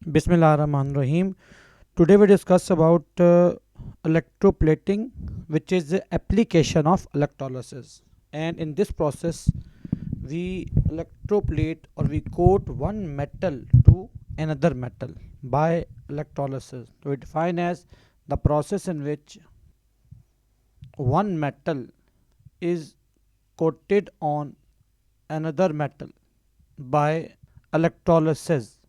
Bismillahirrahmanirrahim. Today we discuss about electroplating, which is the application of electrolysis. And in this process, we electroplate or we coat one metal to another metal by electrolysis. So we define as the process in which one metal is coated on another metal by electrolysis.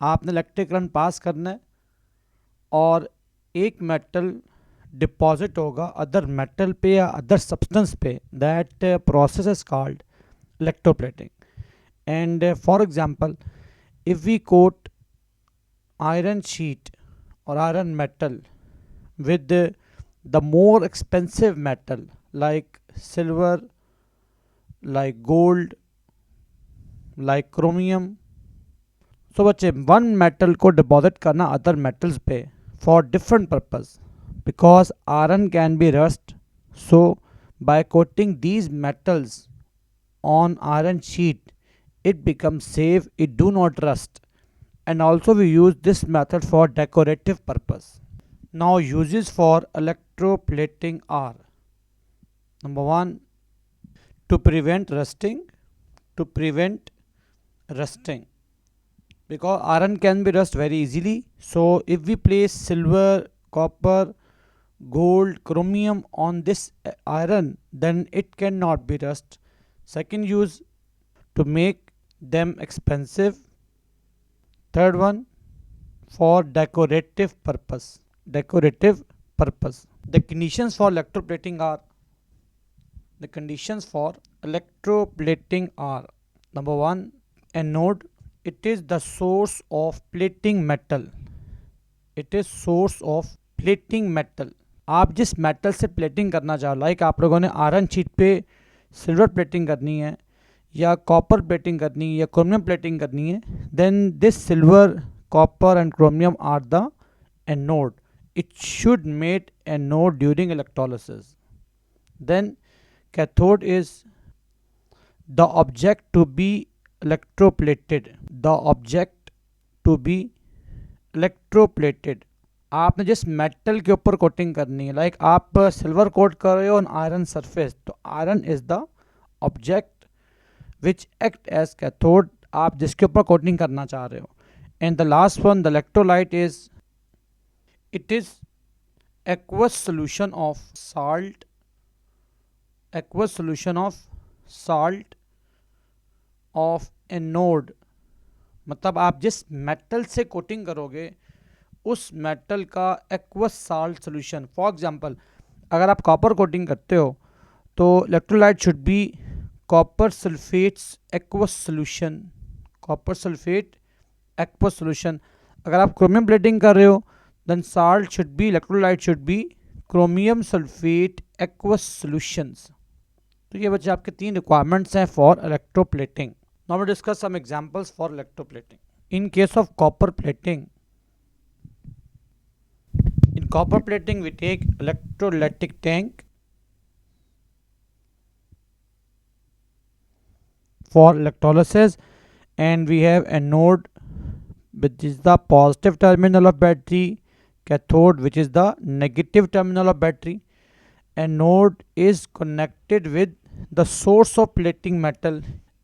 आपने electric current pass करना है और एक metal deposit होगा other metal पे या other substance पे. That process is called electroplating. And for example, if we coat iron sheet or iron metal with the more expensive metal like silver, like gold, like chromium. So बच्चे one metal को deposit करना other metals पे for different purpose because iron can be rust. So by coating these metals on iron sheet, it becomes safe, it do not rust, and also we use this method for decorative purpose. Now uses for electroplating are: number 1, to prevent rusting. To prevent rusting, because iron can be rust very easily. So if we place silver, copper, gold, chromium on this iron, then it cannot be rust. Second use, to make them expensive. Third one, for decorative purpose. Decorative purpose. The conditions for electroplating are: the conditions for electroplating are: number 1, anode. It is the source of plating metal. It is source of plating metal. आप जिस metal से plating करना चाहो, like आप लोगों ने iron sheet पे silver plating करनी है या कॉपर प्लेटिंग करनी है या क्रोमियम प्लेटिंग करनी है, then this silver, copper and chromium are the anode. It should made anode during electrolysis. Then cathode is the object to be electroplated. The object to be electroplated. आपने जिस metal के ऊपर coating करनी है, like आप silver coat कर रहे हो ऑन आयरन सरफेस, तो iron is the object which act as cathode, आप जिसके ऊपर कोटिंग करना चाह रहे हो. And the last one, the electrolyte is, it is aqueous solution of salt. Aqueous solution of salt of anode. मतलब आप जिस मेटल से कोटिंग करोगे उस मेटल का aqueous salt solution. For example, अगर आप कॉपर कोटिंग करते हो तो electrolyte should be copper sulphate's aqueous solution. Copper sulphate aqueous solution. अगर आप क्रोमियम प्लेटिंग कर रहे हो then salt should be, electrolyte should be chromium sulphate aqueous solutions. तो ये बच्चे आपके 3 रिक्वायरमेंट्स हैं for electroplating. Now we discuss some examples for electroplating. In case of copper plating, in copper plating we take electrolytic tank for electrolysis, and we have anode which is the positive terminal of battery, cathode which is the negative terminal of battery. Anode is connected with the source of plating metal.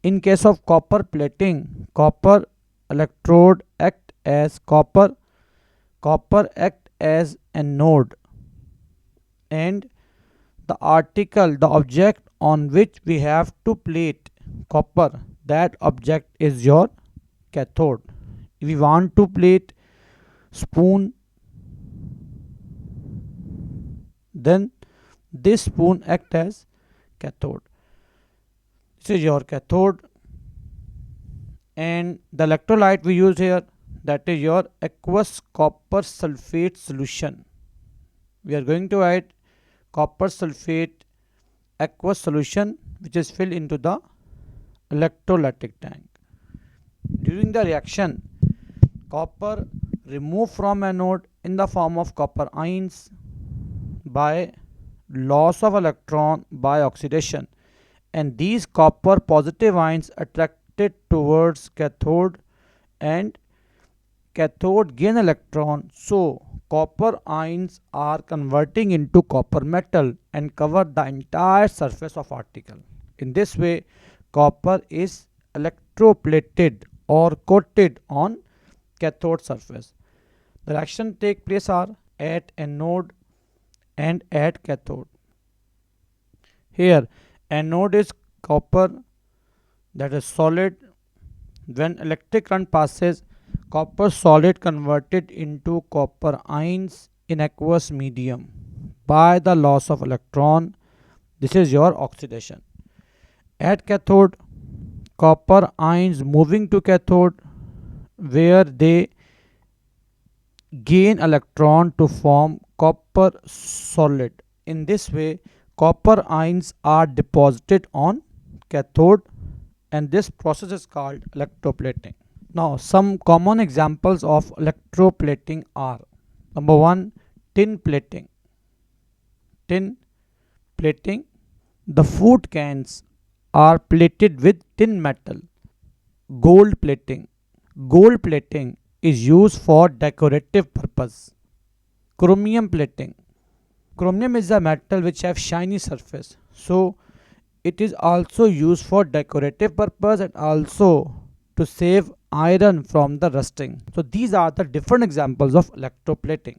In case of copper plating, copper electrode act as copper act as anode, and the article, the object on which we have to plate copper, that object is your cathode. If we want to plate spoon, then this spoon act as cathode. This is your cathode. And the electrolyte we use here, that is your aqueous copper sulfate solution. We are going to add copper sulfate aqueous solution which is filled into the electrolytic tank. During the reaction, copper removed from anode in the form of copper ions by loss of electron by oxidation, and these copper positive ions attracted towards cathode and cathode gain electron, so copper ions are converting into copper metal and cover the entire surface of article. In this way, copper is electroplated or coated on cathode surface. The reaction take place are at anode and at cathode. Here, anode is copper, that is solid. When electric current passes, copper solid converted into copper ions in aqueous medium by the loss of electron. This is your oxidation. At cathode, copper ions moving to cathode where they gain electron to form copper solid. In this way, copper ions are deposited on cathode, and this process is called electroplating. Now, some common examples of electroplating are: number 1, tin plating. Tin plating, the food cans are plated with tin metal. Gold plating, gold plating is used for decorative purpose. Chromium plating, chromium is a metal which have shiny surface, so it is also used for decorative purpose and also to save iron from the rusting. So these are the different examples of electroplating.